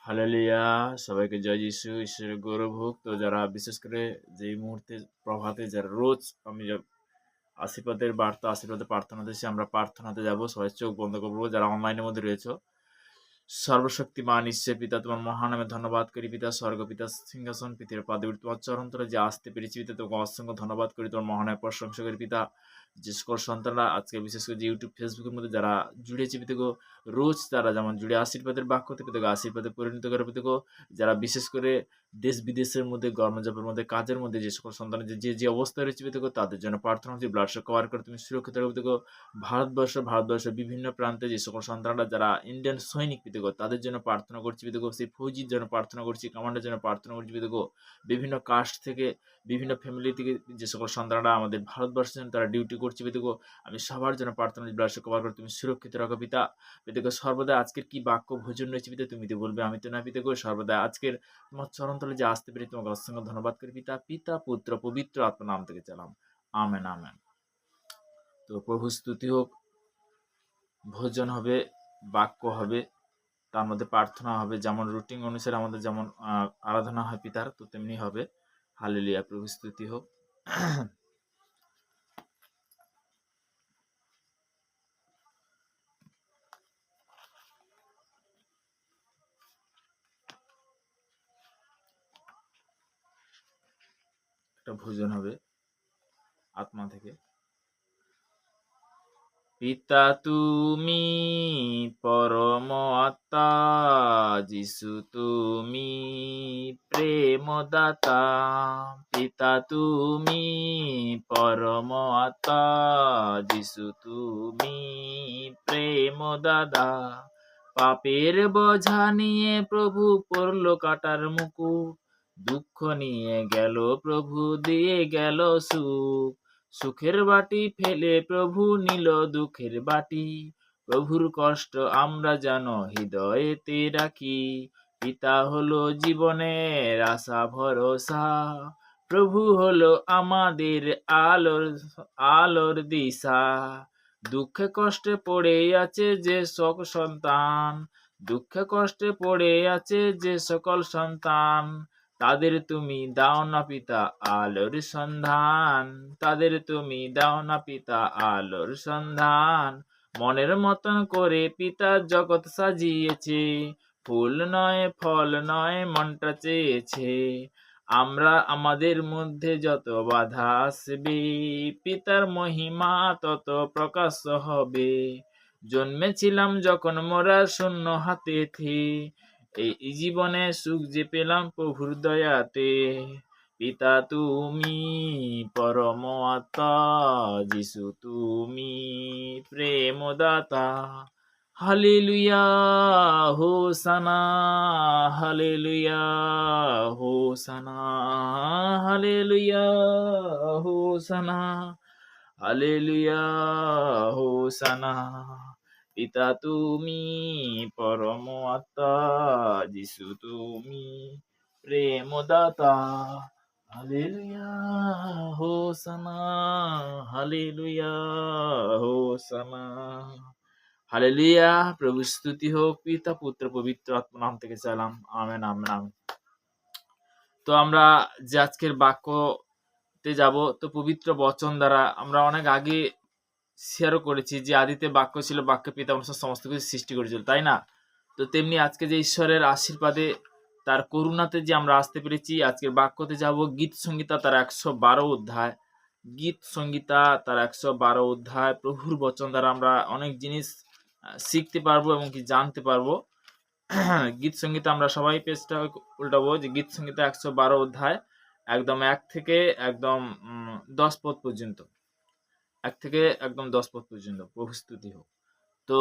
Hallelujah! সবাইকে জয় যিশু। ঈশ্বরের গৌরব হোক। তো যারা বিশেষ করে যে এই মুহূর্তে প্রভাতে যারা রোজ আমি আশীর্বাদের বার্তা, আশীর্বাদের প্রার্থনা দিচ্ছি, আমরা প্রার্থনাতে যাব। সবাই চোখ বন্ধ করবো। যারা অনলাইনের মধ্যে রয়েছে, সর্বশক্তিমান ঈশ্বর পিতা, তোমার মহানামে ধন্যবাদ করি পিতা। স্বর্গপিতা সিংহাসন পিতার পাদে তোমার চরণ তলে যে আসতে পেরেছি পিতা, তোমাকে অসংখ্য ধন্যবাদ করি। তোমার মহানায় প্রশংসা করি পিতা। যে সকল সন্তানরা আজকে বিশেষ করে যে ইউটিউব ফেসবুকের মধ্যে যারা জুড়েছে পিতাগো, রোজ তারা যেমন জুড়ে আশীর্বাদের বাক্যতে পিতাগো আশীর্বাদে পরিণত করে পিতাগো, যারা বিশেষ করে দেশ বিদেশের মধ্যে কর্মজীবনের মধ্যে কাজের মধ্যে যে সকল সন্তান যে অবস্থায় রয়েছে পিতাগো, তাদের জন্য প্রার্থনা হচ্ছে ব্লাড কভার করে তুমি সুরক্ষিত রাখো পিতাগো। ভারতবর্ষের বিভিন্ন প্রান্তে যে সকল সন্তানরা যারা ইন্ডিয়ান সৈনিক পিতাগো, তাদের জন্য প্রার্থনা করছি পিতাগো। সেই ফৌজির জন্য প্রার্থনা করছি, কমান্ডের জন্য প্রার্থনা করছি পিতাগো। বিভিন্ন কাস্ট থেকে, বিভিন্ন ফ্যামিলি থেকে যে সকল সন্তানরা আমাদের ভারতবর্ষের জন্য তারা ডিউটি করছে পিতাগো, আমি সবার জন্য প্রার্থনা ব্লাড কভার করে তুমি সুরক্ষিত রাখো পিতা। পিতাগো সর্বদা আজকের কি বাক্য ভোজন রয়েছে পিতা, তুমি তো বলবে, আমি তো না পিতাগো। সর্বদা আজকের তোমার চরণতলে যে আসতে পেরে তোমাকে অসংখ্য ধন্যবাদ করি পিতা। পিতা পুত্র পবিত্র আত্মা নাম থেকে চালাম, আমেন আমেন। তো প্রভু স্তুতি হোক। ভোজন হবে, বাক্য হবে, তার মধ্যে প্রার্থনা হবে, যেমন রুটিন অনুসারে আমাদের যেমন আরাধনা হয় পিতার, তো তেমনি হবে। হালেলুয়া, প্রভু স্তুতি হোক। একটা ভোজন হবে আত্মা থেকে। পিতা তুমি পরম আত্মা, যিশু তুমি প্রেমদাতা। পিতা তুমি পরম আত্মা, যিশু তুমি প্রেমদাতা। পাপের বোঝা নিয়ে প্রভু পড়ল কাটার মুকুট, দুঃখ নিয়ে গেল প্রভু, দিয়ে গেল সুখ। সুখের বাটি ফেলে প্রভু নিল দুঃখের বাটি, প্রভুর কষ্ট আমরা যেন হৃদয়েতে রাখি। পিতা হলো জীবনের আশা ভরসা, প্রভু হলো আমাদের আলোর দিশা। দুঃখে কষ্টে পড়ে আছে যে সকল সন্তান, দুঃখে কষ্টে পড়ে আছে যে সকল সন্তান, তাদের তুমি দাও না পিতা আলোর সন্ধান, তাদের তুমি দাও না পিতা আলোর সন্ধান। মনের মতন করে পিতা জগৎ সাজিয়েছে, ফুল নয় ফল নয় মনটা চেয়েছে। আমরা আমাদের মধ্যে যত বাধা আসবে, পিতার মহিমা তত প্রকাশ হবে। জন্মেছিলাম যখন মোরা শূন্য হাতে থে, এই জীবনে সুখ যে পেলাম প্রভুর দয়াতে। পিতা তুমি পরম আত্মা, যিশু তুমি প্রেমদাতা। Hallelujah হোসানা, hallelujah হোসানা, hallelujah হোসানা, hallelujah হোসানা। পিতা তুমি পরম আত্মা, যিশু তুমি প্রেমদাতা। Hallelujah হোসানা, hallelujah হোসানা। হালেলুয়া, প্রভু স্তুতি হোক। পিতা পুত্র পবিত্র আত্মা নাম থেকে চাইলাম, আমেন আমেন আমেন। তো আমরা যে আজকের বাক্যতে যাব, তো পবিত্র বচন দ্বারা আমরা অনেক আগে শেয়ারও করেছি যে আদিতে বাক্য ছিল, বাক্য পিতা মানুষের সমস্ত কিছু সৃষ্টি করেছিল, তাই না? তো তেমনি আজকে যে ঈশ্বরের আশীর্বাদে তার করুণাতে যে আমরা আসতে পেরেছি, আজকের বাক্যতে যাব গীত সংগীতা তার 112 অধ্যায়। গীত সংগীতা তার 112 অধ্যায়। প্রভুর বচন দ্বারা আমরা অনেক জিনিস শিখতে পারবো এবং কি জানতে পারবো। গীত সংগীতা আমরা সবাই পেজটা উল্টাবো, যে গীত সংগীতা 112 অধ্যায়, একদম 1 থেকে একদম 10 পদ পর্যন্ত, 1 থেকে একদম 10 পদ পর্যন্ত। প্রভু স্তুতি হোক। তো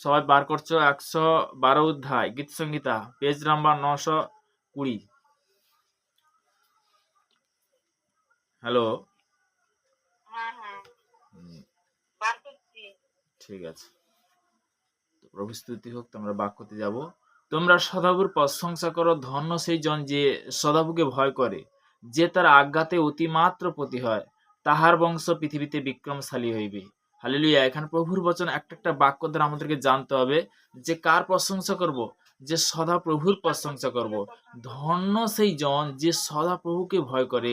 সবাই বার করছো 112 অধ্যায় গীত সংগীতা, পেজ নাম্বার 920। হ্যালো, ঠিক আছে। তো প্রভু স্তুতি হোক। তোমরা বাক্যতে যাব। তোমরা সদাবুর প্রশংসা করো, ধন্য সেই জন যে সদাবুকে ভয় করে, যে তার আজ্ঞাতে অতিমাত্র প্রতি হয়, তাহার বংশ পৃথিবীতে বিক্রমশালী হইবে। হালেলুয়া। এখানে প্রভুর বচন একটা একটা বাক্য দ্বারা আমাদেরকে জানতে হবে যে কার প্রশংসা করব, যে সদাপ্রভুর প্রশংসা করব। ধন্য সেই জন যে সদাপ্রভুকে ভয় করে,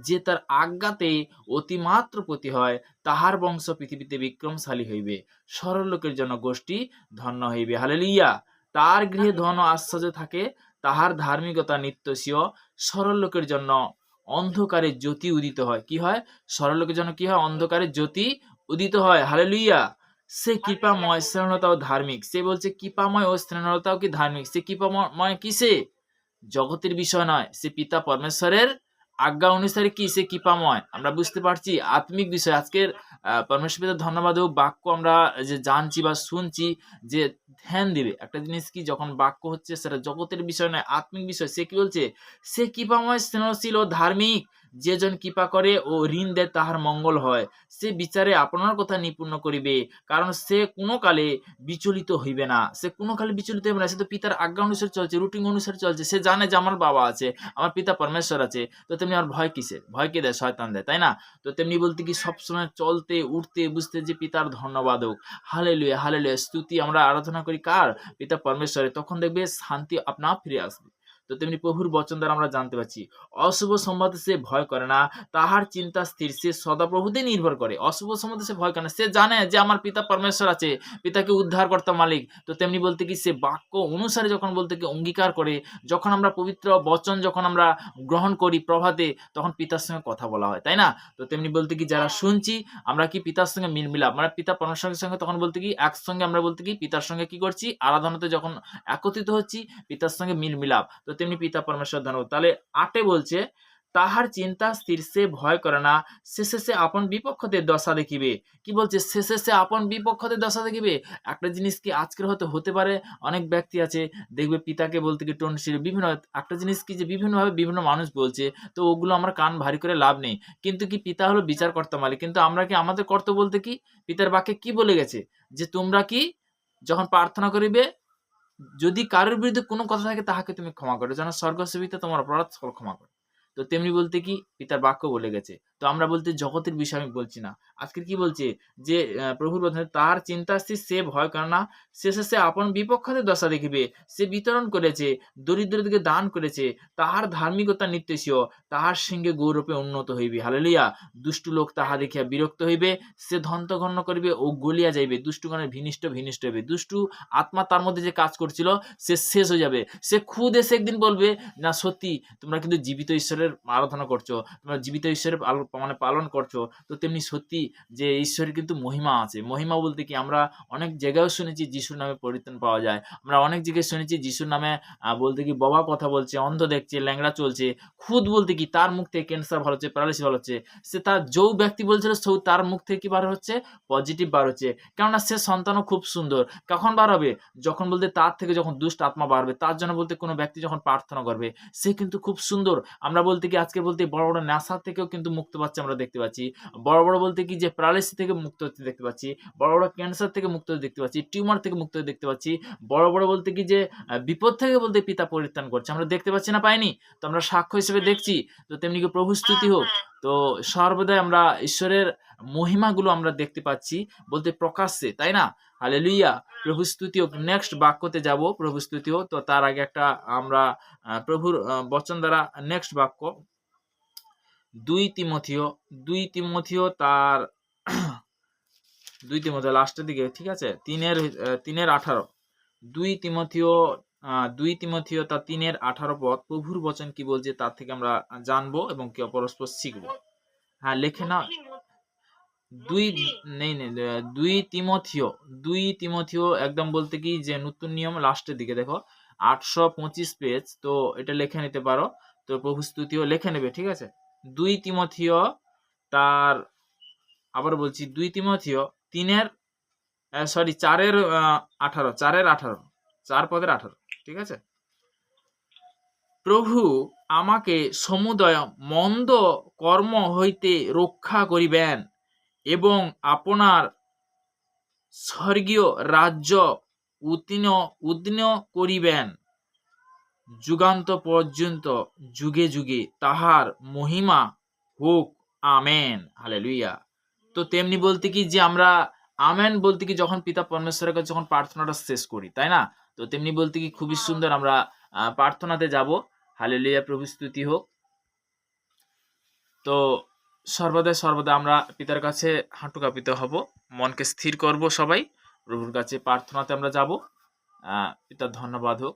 যে তার আজ্ঞাতে অতিমাত্র প্রতি হয়, তাহার বংশ পৃথিবীতে বিক্রমশালী হইবে। সরল লোকের জন্য গোষ্ঠী ধন্য হইবে। হালেলুইয়া। তার গৃহে ধন ও আশ্চর্য থাকে, তাহার ধার্মিকতা নিত্যসীয়। সরল লোকের জন্য অন্ধকারে জ্যোতি উদিত হয়। কি হয়? সরল লোকের জন্য কি হয়? অন্ধকারে জ্যোতি উদিত হয়। হালেলুইয়া। সে কৃপাময়, স্নেহলতা ও ধার্মিক। সে বলছে কৃপাময় ও স্নেহলতাও কি ধার্মিক। সে কৃপাময় কিসে? জগতের বিষয় নয়, সে পিতা পরমেশ্বরের আজ্ঞা অনুসারে কি সে কৃপাময়। আমরা বুঝতে পারছি আত্মিক বিষয়। আজকের পরমেশ্বর পিতার ধন্যবাদ হোক, বাক্য আমরা যে জানছি বা শুনছি, যে ধ্যান দিবে একটা জিনিস কি, যখন বাক্য হচ্ছে সেটা জগতের বিষয় নয়, আত্মিক বিষয়। সে কি বলছে? সে কৃপাময়, স্নেহশীল ও ধার্মিক। যে জন কৃপা করে ও ঋণ দেয় তাহার মঙ্গল হয়। সে বিচারে আপনার কথা নিপূর্ণ করিবে, কারণ সে কোনো কালে বিচলিত হইবে না। সে কোনো কালে বিচলিত হইবে না। সে তো পিতার আজ্ঞা অনুসারে চলছে, রুটিন অনুসারে চলছে। সে জানে যে আমার বাবা আছে, আমার পিতা পরমেশ্বর আছে। তো তেমনি আমার ভয় কিসের? ভয় কে দেয়? শয়তান দেয়, তাই না? তো তেমনি বলতে কি সবসময় চলতে উঠতে বুঝতে যে পিতার ধন্যবাদ হোক। Hallelujah, hallelujah. স্তুতি আমরা আরাধনা করি কার? পিতা পরমেশ্বরের। তখন দেখবে শান্তি আপনা ফিরে আসবে। তো তেমনি প্রভুর বচন দ্বারা আমরা জানতে পারছি অশুভ সম্বন্ধে সে ভয় করে না, তাহার চিন্তা স্থির। সে সদাপ্রভুতে নির্ভর করে। অশুভ সম্বন্ধে সে ভয় করে না। সে জানে যে আমার পিতা পরমেশ্বর আছে, পিতাকে উদ্ধারকর্তা মালিক। তো তেমনি বলতে কি সে বাক্য অনুসারে যখন বলতে কি অঙ্গীকার করে, যখন আমরা পবিত্র বচন যখন আমরা গ্রহণ করি প্রভাতে, তখন পিতার সঙ্গে কথা বলা হয়, তাই না? তো তেমনি বলতে কি যারা শুনছি আমরা কি পিতার সঙ্গে মিল মিলাপ, মানে পিতা পরমেশ্বরের সঙ্গে তখন বলতে কি একসঙ্গে আমরা বলতে কি পিতার সঙ্গে কি করছি? আরাধনাতে যখন একত্রিত হচ্ছি, পিতার সঙ্গে মিল মিলাপ। তো তেমনি পিতা পরমেশ্বর ধন্যবাদ। তাহলে 8 বলছে তাহার চিন্তা স্থির, সে ভয় করে না। শেষে সে আপন বিপক্ষদের দশা দেখিবে। কি বলছে? শেষে সে আপন বিপক্ষদের দশা দেখিবে। একটা জিনিস কি আজকের হয়তো হতে পারে, অনেক ব্যক্তি আছে দেখবে পিতাকে বলতে কি টনসিল বিভিন্ন, একটা জিনিস কি যে বিভিন্নভাবে বিভিন্ন মানুষ বলছে, তো ওগুলো আমরা কান ভারী করে লাভ নেই। কিন্তু কি পিতা হলো বিচারকর্তা মালিক। কিন্তু আমরা কি আমাদের কর্তব্য বলতে কি পিতার বাক্যে কি বলে গেছে? যে তোমরা কি যখন প্রার্থনা করিবে, যদি কারোর বিরুদ্ধে কোনো কথা থাকে তাহাকে তুমি ক্ষমা করো, যেন স্বর্গস্থ পিতা তোমার অপরাধ সকল ক্ষমা করে। তো তেমনি বলতে কি পিতার বাক্য বলে গেছে। তো আমরা বলতে জগতের বিষয় আমি বলছি না। আজকের কি বলছে? যে প্রভুর বচনে তাহার চিন্তা স্থির, সে ভয় করে না। শেষে সে আপন বিপক্ষদের দশা দেখিবে। সে বিতরণ করেছে, দরিদ্রদিকে দান করেছে। তাহার ধার্মিকতা নিত্যসীয়, তাহার সঙ্গে গৌরবে উন্নত হইবে। হালেলুয়া। দুষ্টু লোক তাহা দেখিয়া বিরক্ত হইবে, সে ধন্তঘন্য করিবে ও গলিয়া যাইবে। দুষ্টুগণের ভিনিষ্ট ভিনিষ্ট হইবে। দুষ্টু আত্মা তার মধ্যে যে কাজ করছিল সে শেষ হয়ে যাবে। সে খুদ এসে একদিন বলবে, না সত্যি তোমরা কিন্তু জীবিত ঈশ্বরের আরাধনা করছো, তোমরা জীবিত ঈশ্বরের মানে পালন করছো। তো তেমনি সত্যি যে ঈশ্বরের কিন্তু মহিমা আছে। মহিমা বলতে কি আমরা অনেক জায়গায় শুনেছি যিশুর নামে পরিত্রাণ পাওয়া যায়। আমরা অনেক জায়গায় শুনেছি যিশুর নামে বলতে কি বাবা কথা বলছে, অন্ধ দেখছে, ল্যাংড়া চলছে। খুদ বলতে কি তার মুখ থেকে ক্যান্সার ভালো হচ্ছে, প্যারালাইসিস ভালো হচ্ছে। সে তার যেও ব্যক্তি বলছিল সেও তার মুখ থেকে কি বার হচ্ছে? পজিটিভ বার হচ্ছে। কেননা সে সন্তানও খুব সুন্দর। কখন বার হবে? যখন বলতে তার থেকে যখন দুষ্ট আত্মা বাড়বে, তার জন্য বলতে কোনো ব্যক্তি যখন প্রার্থনা করবে, সে কিন্তু খুব সুন্দর। আমরা বলতে কি আজকে বলতে বড় বড় নেশা থেকেও কিন্তু মুক্ত পাচ্ছে আমরা দেখতে পাচ্ছি। বড় বড় বলতে কি যে প্যারালাইসিস থেকে মুক্ত হতে দেখতে পাচ্ছি। বড় বড় ক্যান্সার থেকে মুক্ত হতে দেখতে পাচ্ছি। টিউমার থেকে মুক্ত হতে দেখতে পাচ্ছি। বড় বড় বলতে কি যে বিপদ থেকে বলতে পিতা পরিত্রাণ করছে। আমরা দেখতে পাচ্ছি না, পাইনি? তো আমরা সাক্ষ্য হিসেবে দেখছি। তো তেমনি কি প্রভু স্তুতি হোক। তো সর্বদাই আমরা ঈশ্বরের মহিমাগুলো আমরা দেখতে পাচ্ছি বলতে প্রকাশ্যে, তাই না? হালেলুইয়া। প্রভু স্তুতি হোক। নেক্সট বাক্যতে যাব, প্রভু স্তুতি হোক। তো তার আগে একটা আমরা প্রভুর বচন দ্বারা নেক্সট বাক্য 2 তিমথিও তার 2 তিমথিও লাস্টের দিকে, ঠিক আছে, 3:18। 2 তিমথিও তার 3:18 পদ। প্রভুর বচন কি বলছে তার থেকে আমরা জানবো এবং কি পরস্পর শিখবো। হ্যাঁ, লেখে না। দুই নেই নেই 2 তিমথিও একদম বলতে কি যে নতুন নিয়ম লাস্টের দিকে দেখো 825 পেজ। তো এটা লিখে নিতে পারো। তো প্রভু স্তুতিও লিখে নেবে, ঠিক আছে। 2 তিমথিও তার, আবার বলছি 2 তিমথিও 4:18, 4 পদের 18, ঠিক আছে। প্রভু আমাকে সমুদয় মন্দ কর্ম হইতে রক্ষা করিবেন এবং আপনার স্বর্গীয় রাজ্য উত্তীর্ণ করিবেন যুগান্ত পর্যন্ত, যুগে যুগে তাহার মহিমা হোক, আমেন। হালেলুইয়া। তো তেমনি বলতে কি যে আমরা আমেন বলতে কি যখন পিতা পরমেশ্বরের কাছে যখন প্রার্থনাটা শেষ করি, তাই না? তো তেমনি বলতে কি খুবই সুন্দর, আমরা প্রার্থনাতে যাব। হালেলুয়া, প্রভু স্তুতি হোক। তো সর্বদা আমরা পিতার কাছে হাঁটু কাঁপিতে হব, মনকে স্থির করব সবাই, প্রভুর কাছে প্রার্থনাতে আমরা যাব। পিতার ধন্যবাদ হোক।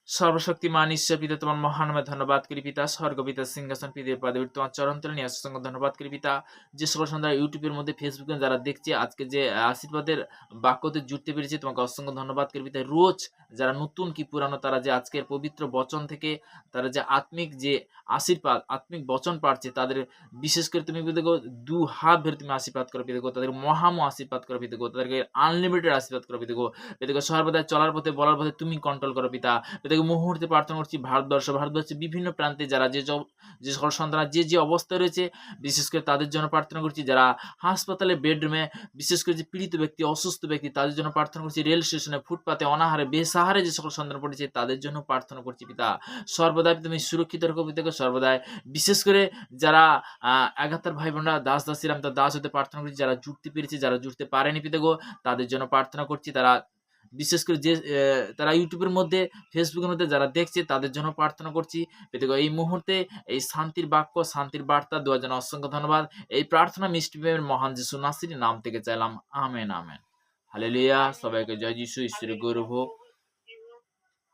সর্বশক্তিমান ঈশ্বর পিতা, তোমার মহানামে ধন্যবাদ করি পিতা। স্বর্গ পিতা সিংহাসন পৃথিবীর পাদে তোমার চরণ তলে নিয়ে আসার সঙ্গে ধন্যবাদ করি পিতা। যে সকল সন্ধ্যা ইউটিউবের মধ্যে, ফেসবুকে যারা দেখছে, আজকে যে আশীর্বাদের বাক্যতে জুড়তে পেরেছে, তোমাকে অসংখ্য ধন্যবাদ করি পিতা। রোজ যারা নতুন কি পুরানো, তারা যে আজকের পবিত্র বচন থেকে তারা যে আত্মিক যে আশীর্বাদ, আত্মিক বচন পাচ্ছে, তাদের বিশেষ করে তুমি দেখো দু হাত ধরে তুমি আশীর্বাদ করো পিতা গো, তাদের মহামো আশীর্বাদ করো পিতা গো, তাদেরকে আনলিমিটেড আশীর্বাদ করো পিতা গো। পিতা গো, সর্বদা চলার পথে বলার পথে তুমি কন্ট্রোল করো পিতা। এটাকে মুহূর্তে প্রার্থনা করছি ভারতবর্ষের বিভিন্ন প্রান্তে যারা যে সকল সন্তান যে অবস্থায় রয়েছে, বিশেষ করে তাদের জন্য প্রার্থনা করছি। যারা হাসপাতালে বেডরুমে, বিশেষ করে যে পীড়িত ব্যক্তি, অসুস্থ ব্যক্তি, তাদের জন্য প্রার্থনা করছি। রেল স্টেশনে, ফুটপাতে, অনাহারে, বেসাহারে যে সকল সন্তান পড়েছে, তাদের জন্য প্রার্থনা করছি পিতা। সর্বদাই তুমি সুরক্ষিত রাখো পিতাকে, সর্বদাই। বিশেষ করে যারা এগাতার ভাই বোনরা দাস দাসীরা, আমি তার দাস হতে প্রার্থনা করছি। যারা জুটতে পেরেছে, যারা জুটতে পারেনি পিতা গো, তাদের জন্য প্রার্থনা করছি। তারা বিশেষ করে যে তারা ইউটিউবের মধ্যে, ফেসবুকের মধ্যে যারা দেখছে, তাদের জন্য প্রার্থনা করছি। এই মুহূর্তে এই শান্তির বাক্য, শান্তির বার্তা দেওয়ার জন্য অসংখ্য ধন্যবাদ। এই প্রার্থনা মিষ্টি প্রেমের মহান যিশু নাসির নাম থেকে চাইলাম, আমেন আমেন। হালেলুয়া। সবাইকে জয় যিশু, ঈশ্বরের গৌরব হোক।